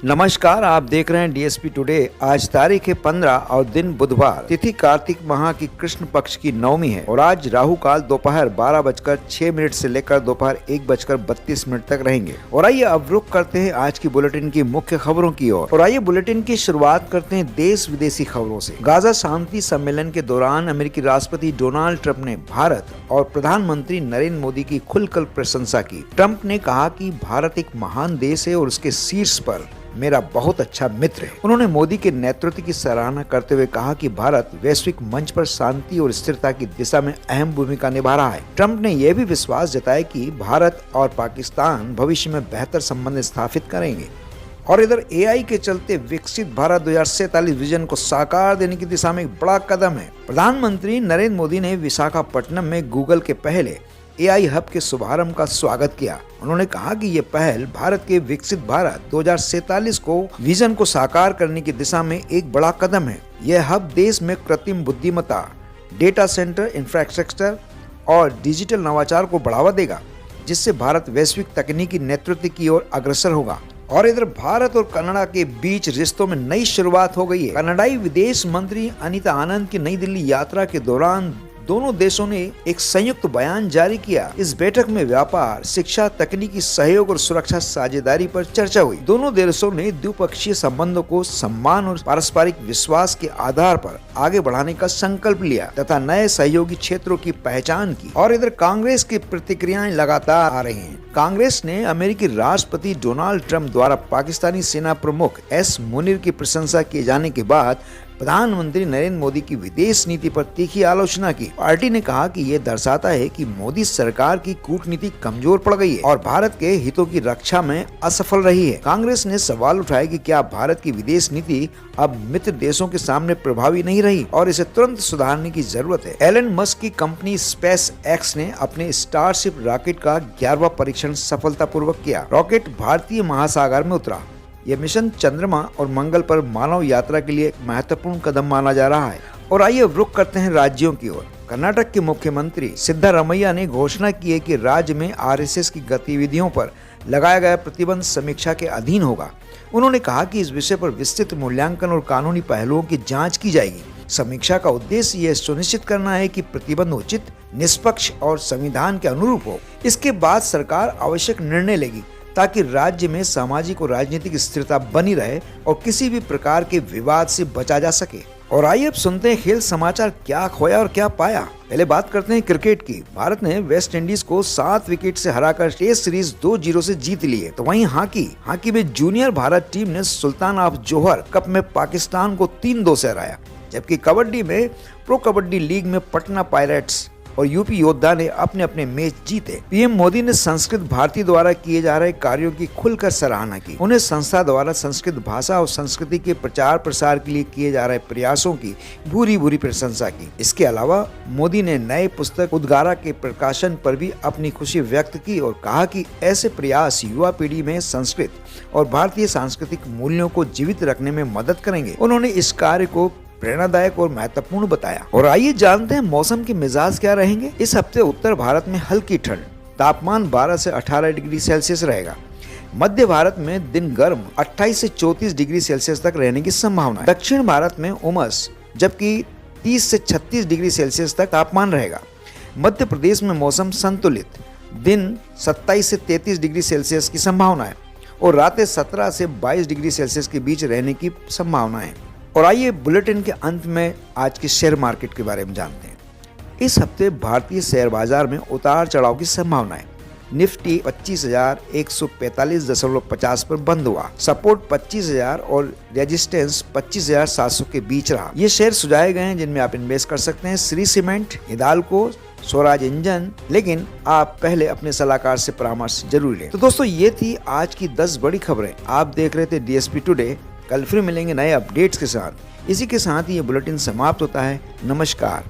नमस्कार, आप देख रहे हैं डीएसपी टुडे। आज तारीख है 15 और दिन बुधवार, तिथि कार्तिक माह की कृष्ण पक्ष की नवमी है और आज राहु काल दोपहर 12:06 से लेकर दोपहर 1:32 तक रहेंगे। और आइए अब रुख करते हैं आज की बुलेटिन की मुख्य खबरों की ओर। और आइए बुलेटिन की शुरुआत करते हैं देश विदेशी खबरों से। गाजा शांति सम्मेलन के दौरान अमेरिकी राष्ट्रपति डोनाल्ड ट्रंप ने भारत और प्रधानमंत्री नरेंद्र मोदी की खुलकर प्रशंसा की। ट्रंप ने कहा कि भारत एक महान देश है और उसके शीर्ष पर मेरा बहुत अच्छा मित्र है। उन्होंने मोदी के नेतृत्व की सराहना करते हुए कहा कि भारत वैश्विक मंच पर शांति और स्थिरता की दिशा में अहम भूमिका निभा रहा है। ट्रंप ने यह भी विश्वास जताया कि भारत और पाकिस्तान भविष्य में बेहतर संबंध स्थापित करेंगे। और इधर एआई के चलते विकसित भारत 2047 विजन को साकार देने की दिशा में एक बड़ा कदम है। प्रधानमंत्री नरेंद्र मोदी ने विशाखापट्टनम में गूगल के पहले एआई हब के शुभारंभ का स्वागत किया। उन्होंने कहा कि ये पहल भारत के विकसित भारत 2047 को विजन को साकार करने की दिशा में एक बड़ा कदम है। यह हब देश में कृत्रिम बुद्धिमत्ता, डेटा सेंटर इंफ्रास्ट्रक्चर और डिजिटल नवाचार को बढ़ावा देगा, जिससे भारत वैश्विक तकनीकी नेतृत्व की ओर अग्रसर होगा। और इधर भारत और कनाडा के बीच रिश्तों में नई शुरुआत हो गई है। कनाडाई विदेश मंत्री अनीता आनंद की नई दिल्ली यात्रा के दौरान दोनों देशों ने एक संयुक्त बयान जारी किया। इस बैठक में व्यापार, शिक्षा, तकनीकी सहयोग और सुरक्षा साझेदारी पर चर्चा हुई। दोनों देशों ने द्विपक्षीय संबंधों को सम्मान और पारस्परिक विश्वास के आधार पर आगे बढ़ाने का संकल्प लिया तथा नए सहयोगी क्षेत्रों की पहचान की। और इधर कांग्रेस की प्रतिक्रियाएं लगातार आ रही हैं। कांग्रेस ने अमेरिकी राष्ट्रपति डोनाल्ड ट्रंप द्वारा पाकिस्तानी सेना प्रमुख एस मुनीर की प्रशंसा किए जाने के बाद प्रधानमंत्री नरेंद्र मोदी की विदेश नीति पर तीखी आलोचना की। पार्टी ने कहा कि यह दर्शाता है कि मोदी सरकार की कूटनीति कमजोर पड़ गई है और भारत के हितों की रक्षा में असफल रही है। कांग्रेस ने सवाल उठाया कि क्या भारत की विदेश नीति अब मित्र देशों के सामने प्रभावी नहीं रही और इसे तुरंत सुधारने की जरूरत है। एलन मस्क की कंपनी स्पेस एक्स ने अपने स्टारशिप रॉकेट का 11वां परीक्षण सफलतापूर्वक किया। रॉकेट भारतीय महासागर में उतरा। यह मिशन चंद्रमा और मंगल पर मानव यात्रा के लिए एक महत्वपूर्ण कदम माना जा रहा है। और आइए रुख करते हैं राज्यों की ओर। कर्नाटक के मुख्यमंत्री सिद्धारमैया ने घोषणा की है कि राज्य में आरएसएस की गतिविधियों पर लगाया गया प्रतिबंध समीक्षा के अधीन होगा। उन्होंने कहा कि इस विषय पर विस्तृत मूल्यांकन और कानूनी पहलुओं की जांच की जाएगी। समीक्षा का उद्देश्य यह सुनिश्चित करना है कि प्रतिबंध उचित, निष्पक्ष और संविधान के अनुरूप हो। इसके बाद सरकार आवश्यक निर्णय लेगी ताकि राज्य में सामाजिक और राजनीतिक स्थिरता बनी रहे और किसी भी प्रकार के विवाद से बचा जा सके। और आइए अब सुनते हैं खेल समाचार, क्या खोया और क्या पाया। पहले बात करते हैं क्रिकेट की। भारत ने वेस्ट इंडीज को 7 विकेट से हराकर टेस्ट सीरीज 2-0 से जीत ली है। तो वहीं हॉकी में जूनियर भारत टीम ने सुल्तान ऑफ जोहर कप में पाकिस्तान को 3-2 से हराया। जबकि कबड्डी में प्रो कबड्डी लीग में पटना पायरेट्स और यूपी योद्धा ने अपने अपने मैच जीते। पीएम मोदी ने संस्कृत भारती द्वारा किए जा रहे कार्यों की खुलकर सराहना की। उन्हें संस्था द्वारा संस्कृत भाषा और संस्कृति के प्रचार प्रसार के लिए किए जा रहे प्रयासों की भूरी प्रशंसा की। इसके अलावा मोदी ने नए पुस्तक उद्गारा के प्रकाशन पर भी अपनी खुशी व्यक्त की और कहा कि ऐसे प्रयास युवा पीढ़ी में संस्कृत और भारतीय सांस्कृतिक मूल्यों को जीवित रखने में मदद करेंगे। उन्होंने इस कार्य को प्रेरणादायक और महत्वपूर्ण बताया। और आइए जानते हैं मौसम के मिजाज क्या रहेंगे। इस हफ्ते उत्तर भारत में हल्की ठंड, तापमान 12 से 18 डिग्री सेल्सियस रहेगा। मध्य भारत में दिन गर्म 28 से 34 डिग्री सेल्सियस तक रहने की संभावना है। दक्षिण भारत में उमस, जबकि 30 से 36 डिग्री सेल्सियस तक तापमान रहेगा। मध्य प्रदेश में मौसम संतुलित, दिन 27 से 33 डिग्री सेल्सियस की संभावना है और रातें 17 से 22 डिग्री सेल्सियस के बीच रहने की संभावना है। और आइए बुलेटिन के अंत में आज के शेयर मार्केट के बारे में जानते हैं। इस हफ्ते भारतीय शेयर बाजार में उतार चढ़ाव की संभावना है। निफ्टी 25,145.50 पर बंद हुआ। सपोर्ट 25,000 और रेजिस्टेंस 25,700 के बीच रहा। ये शेयर सुझाए गए हैं जिनमें आप इन्वेस्ट कर सकते हैं। श्री सीमेंट, हिंदाल्को, स्वराज इंजन, लेकिन आप पहले अपने सलाहकार से परामर्श जरूर लें। तो दोस्तों, ये थी आज की 10 बड़ी खबरें। आप देख रहे थे डीएसपी टुडे। कल फिर मिलेंगे नए अपडेट्स के साथ। इसी के साथ ही ये बुलेटिन समाप्त होता है। नमस्कार।